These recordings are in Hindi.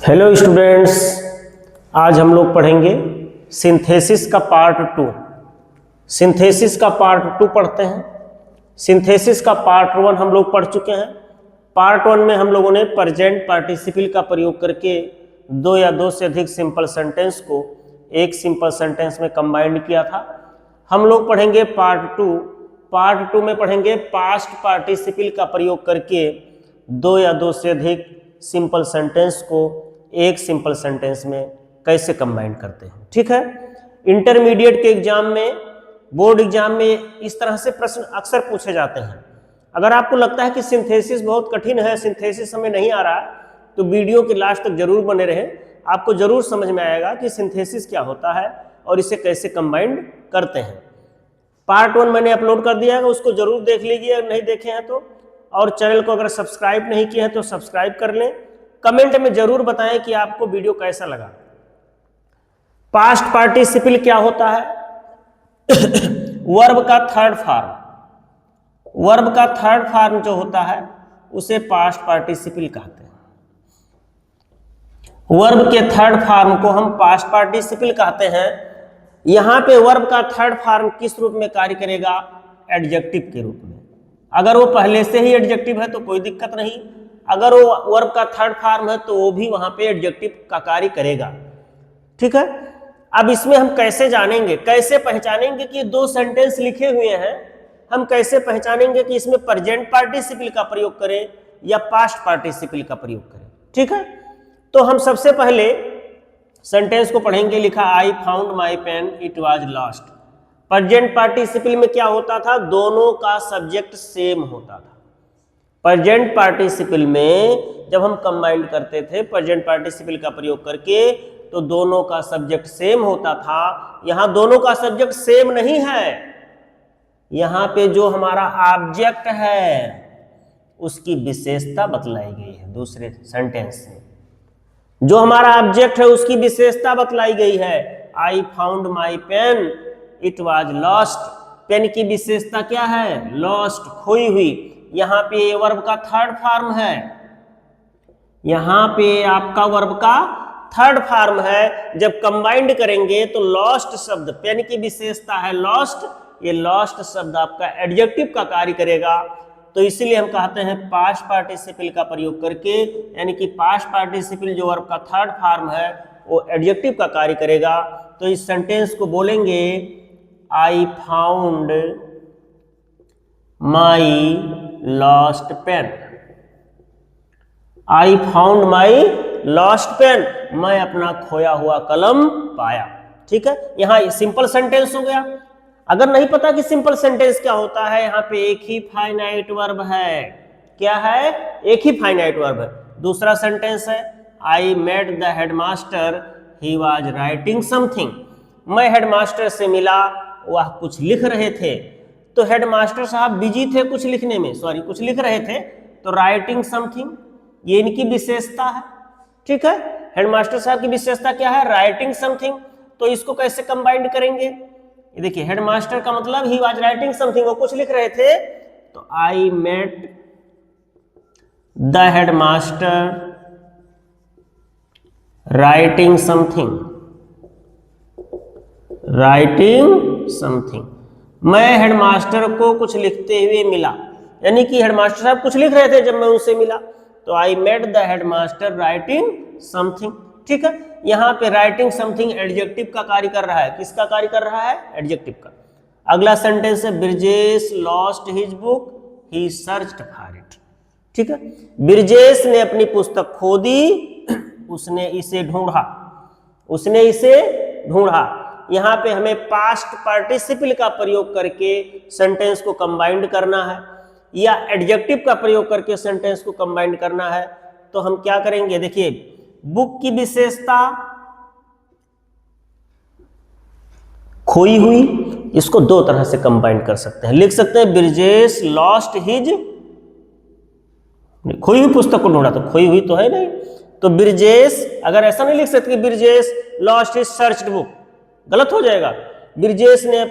हेलो स्टूडेंट्स, आज हम लोग पढ़ेंगे सिंथेसिस का पार्ट 2। सिंथेसिस का पार्ट 2 पढ़ते हैं। सिंथेसिस का पार्ट 1 हम लोग पढ़ चुके हैं। पार्ट 1 में हम लोगों ने प्रेजेंट पार्टिसिपल का प्रयोग करके दो या दो से अधिक सिंपल सेंटेंस को एक सिंपल सेंटेंस में कंबाइंड किया था। हम लोग पढ़ेंगे पार्ट 2। पार्ट 2 में पढ़ेंगे पास्ट पार्टिसिपल का प्रयोग करके दो या दो से अधिक सिंपल सेंटेंस को एक सिंपल सेंटेंस में कैसे कंबाइन करते हैं। ठीक है। इंटरमीडिएट के एग्जाम में, बोर्ड एग्जाम में इस तरह से प्रश्न अक्सर पूछे जाते हैं। अगर आपको लगता है कि सिंथेसिस बहुत कठिन है, सिंथेसिस हमें नहीं आ रहा, तो वीडियो के लास्ट तक जरूर बने रहें। आपको जरूर समझ में आएगा कि सिंथेसिस क्या होता है और इसे कैसे कंबाइंड करते हैं। पार्ट 1 मैंने अपलोड कर दिया है, उसको जरूर देख लीजिए अगर नहीं देखे हैं तो। और चैनल को अगर सब्सक्राइब नहीं किए हैं तो सब्सक्राइब कर लें। कमेंट में जरूर बताएं कि आपको वीडियो कैसा लगा। पास्ट पार्टिसिपल क्या होता है? वर्ब का थर्ड फॉर्म। वर्ब का थर्ड फॉर्म जो होता है उसे पास्ट पार्टिसिपल कहते हैं। वर्ब के थर्ड फॉर्म को हम पास्ट पार्टिसिपल कहते हैं। यहां पे वर्ब का थर्ड फॉर्म किस रूप में कार्य करेगा? एडजेक्टिव के रूप में। अगर वो पहले से ही एडजेक्टिव है तो कोई दिक्कत नहीं, अगर वो वर्ब का थर्ड फॉर्म है तो वो भी वहां पे एडजेक्टिव का कार्य करेगा। ठीक है। अब इसमें हम कैसे जानेंगे, कैसे पहचानेंगे कि दो सेंटेंस लिखे हुए हैं, हम कैसे पहचानेंगे कि इसमें प्रेजेंट पार्टिसिपल का प्रयोग करें या पास्ट पार्टिसिपल का प्रयोग करें? ठीक है। तो हम सबसे पहले सेंटेंस को पढ़ेंगे। लिखा I found my pen, it was lost. Present participle में क्या होता था? दोनों का सब्जेक्ट सेम होता था। प्रेजेंट पार्टिसिपल में जब हम कंबाइन करते थे प्रेजेंट पार्टिसिपल का प्रयोग करके, तो दोनों का सब्जेक्ट सेम होता था। यहां दोनों का सब्जेक्ट सेम नहीं है। यहां पे जो हमारा ऑब्जेक्ट है उसकी विशेषता बतलाई गई है। दूसरे सेंटेंस में जो हमारा ऑब्जेक्ट है उसकी विशेषता बतलाई गई है। I found my pen, it was lost. Pen की विशेषता क्या है? लॉस्ट, खोई हुई। यहां पे वर्ब का थर्ड फॉर्म है। यहां पे आपका वर्ब का थर्ड फॉर्म है। जब कंबाइंड करेंगे तो लॉस्ट शब्द, पेन की विशेषता है लॉस्ट, ये लॉस्ट शब्द आपका एडजेक्टिव का कार्य करेगा। तो इसीलिए हम कहते हैं पास्ट पार्टिसिपल का प्रयोग करके, यानी कि पास्ट पार्टिसिपल जो वर्ब का थर्ड फॉर्म है वो एडजेक्टिव का कार्य करेगा। तो इस सेंटेंस को बोलेंगे I found my lost pen. I found my lost pen, मैं अपना खोया हुआ कलम पाया। ठीक है। यहां सिंपल सेंटेंस हो गया। अगर नहीं पता कि सिंपल सेंटेंस क्या होता है, यहां पे एक ही फाइनाइट वर्ब है। क्या है? एक ही फाइनाइट वर्ब है। दूसरा सेंटेंस है I met the headmaster, he was writing something. मैं हेडमास्टर से मिला, वह कुछ लिख रहे थे। तो हेडमास्टर साहब बिजी थे कुछ लिखने में, कुछ लिख रहे थे, तो राइटिंग समथिंग ये इनकी विशेषता है। ठीक है। हेडमास्टर साहब की विशेषता क्या है? Writing something. तो इसको कैसे कंबाइंड करेंगे? ये देखिए, हेडमास्टर का मतलब ही वाज राइटिंग समथिंग, वो कुछ लिख रहे थे। तो I met the headmaster writing something. Writing something, मैं हेडमास्टर को कुछ लिखते हुए मिला, यानी कि हेडमास्टर साहब कुछ लिख रहे थे जब मैं उनसे मिला। तो I met the headmaster writing something. ठीक है। यहां पे राइटिंग समथिंग एडजेक्टिव का कार्य कर रहा है। किसका कार्य कर रहा है? एडजेक्टिव का। अगला सेंटेंस है Brijesh lost his book, he searched for it. ठीक है। ब्रिजेश ने अपनी पुस्तक खो दी, उसने इसे ढूंढा। उसने इसे ढूंढा। यहां पे हमें पास्ट पार्टिसिपल का प्रयोग करके सेंटेंस को कंबाइंड करना है या एडजेक्टिव का प्रयोग करके सेंटेंस को कंबाइंड करना है। तो हम क्या करेंगे? देखिए, बुक की विशेषता खोई हुई, इसको दो तरह से कंबाइंड कर सकते हैं। लिख सकते हैं ब्रिजेश लॉस्ट हिज, खोई हुई पुस्तक को ढूंढा, तो खोई हुई तो है नहीं। तो ब्रिजेश, अगर ऐसा नहीं लिख सकते कि Brijesh lost his searched book, गलत हो जाएगा। ब्रिजेश ने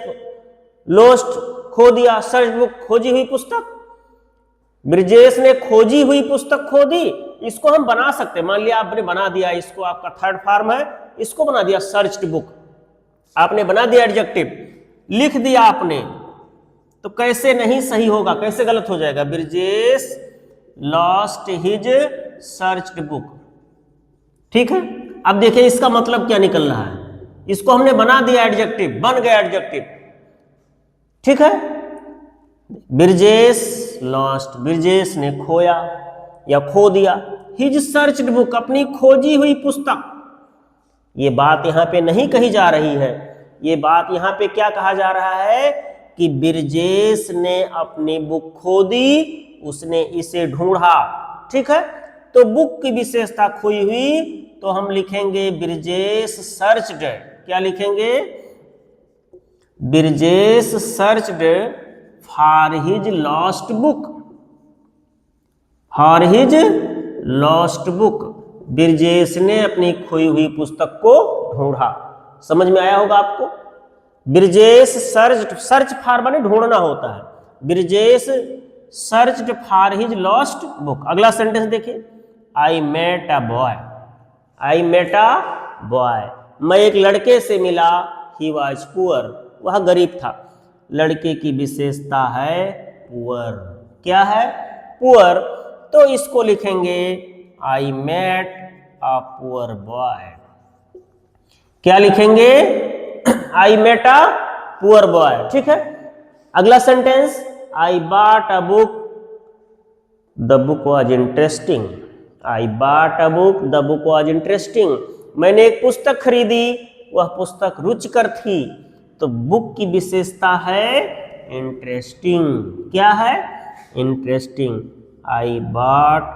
लॉस्ट खो दिया, सर्च बुक खोजी हुई पुस्तक। ब्रिजेश ने खोजी हुई पुस्तक खो दी, इसको हम बना सकते हैं। मान लिया आपने बना दिया, इसको आपका थर्ड फॉर्म है, इसको बना दिया सर्च्ड बुक, आपने बना दिया एडजेक्टिव, लिख दिया आपने, तो कैसे नहीं सही होगा, कैसे गलत हो जाएगा? Brijesh lost his searched book. ठीक है, अब देखिए इसका मतलब क्या निकल रहा है। इसको हमने बना दिया एडजेक्टिव, बन गया एडजेक्टिव। ठीक है, ब्रिजेश लॉस्ट, ब्रिजेश ने खोया या खो दिया, हिज सर्च्ड बुक, अपनी खोजी हुई पुस्तक। ये बात यहां पे नहीं कही जा रही है, ये बात यहां पे क्या कहा जा रहा है कि ब्रिजेश ने अपनी बुक खो दी, उसने इसे ढूंढा। ठीक है, तो बुक की विशेषता खोई हुई, तो हम लिखेंगे ब्रिजेश सर्च्ड। क्या लिखेंगे? Brijesh searched for his lost book, for his lost book. Brijesh ने अपनी खोई हुई पुस्तक को ढूंढा। समझ में आया होगा आपको? ब्रिजेश सर्च, सर्च फॉर माने ढूंढना होता है। Brijesh searched for his lost book. अगला सेंटेंस देखिए, I met a boy, I met a boy, मैं एक लड़के से मिला, ही वॉज पुअर, वह गरीब था। लड़के की विशेषता है पुअर। क्या है? पुअर। तो इसको लिखेंगे I met a poor boy. क्या लिखेंगे? I met a poor boy. ठीक है, अगला sentence, I bought a book, the book was interesting, I bought a book, the book was interesting, मैंने एक पुस्तक खरीदी, वह पुस्तक रुचिकर थी। तो बुक की विशेषता है इंटरेस्टिंग। क्या है? Interesting. I bought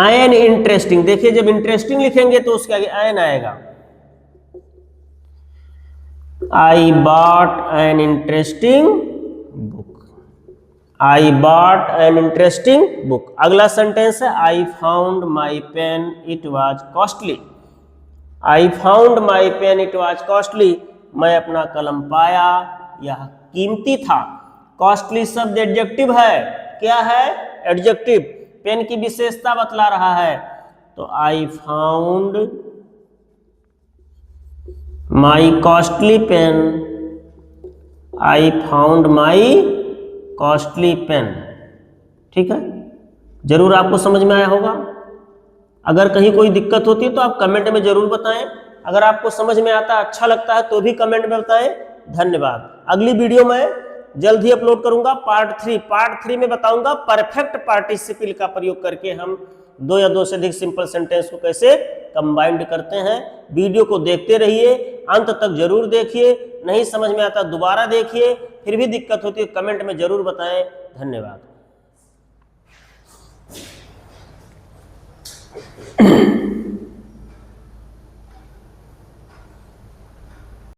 an interesting. देखिए जब इंटरेस्टिंग लिखेंगे तो उसके आगे एन आएगा। I bought an interesting book, I bought an interesting book. अगला सेंटेंस है, I found my pen, it was costly, I found my pen, it was costly, मैं अपना कलम पाया, यह कीमती था। कॉस्टली शब्द एडजेक्टिव है। क्या है? एडजेक्टिव। पेन की विशेषता बतला रहा है, तो I found my costly pen, I found my costly pen. ठीक है, जरूर आपको समझ में आया होगा। अगर कहीं कोई दिक्कत होती है तो आप कमेंट में जरूर बताएं। अगर आपको समझ में आता है, अच्छा लगता है, तो भी कमेंट में बताएं। धन्यवाद। अगली वीडियो में जल्द ही अपलोड करूंगा पार्ट 3। पार्ट 3 में बताऊंगा परफेक्ट पार्टिसिपल का प्रयोग करके हम दो या दो से अधिक सिंपल सेंटेंस को कैसे कंबाइंड करते हैं। वीडियो को देखते रहिए, अंत तक जरूर देखिए। नहीं समझ में आता दोबारा देखिए, फिर भी दिक्कत होती है कमेंट में जरूर बताएं। धन्यवाद।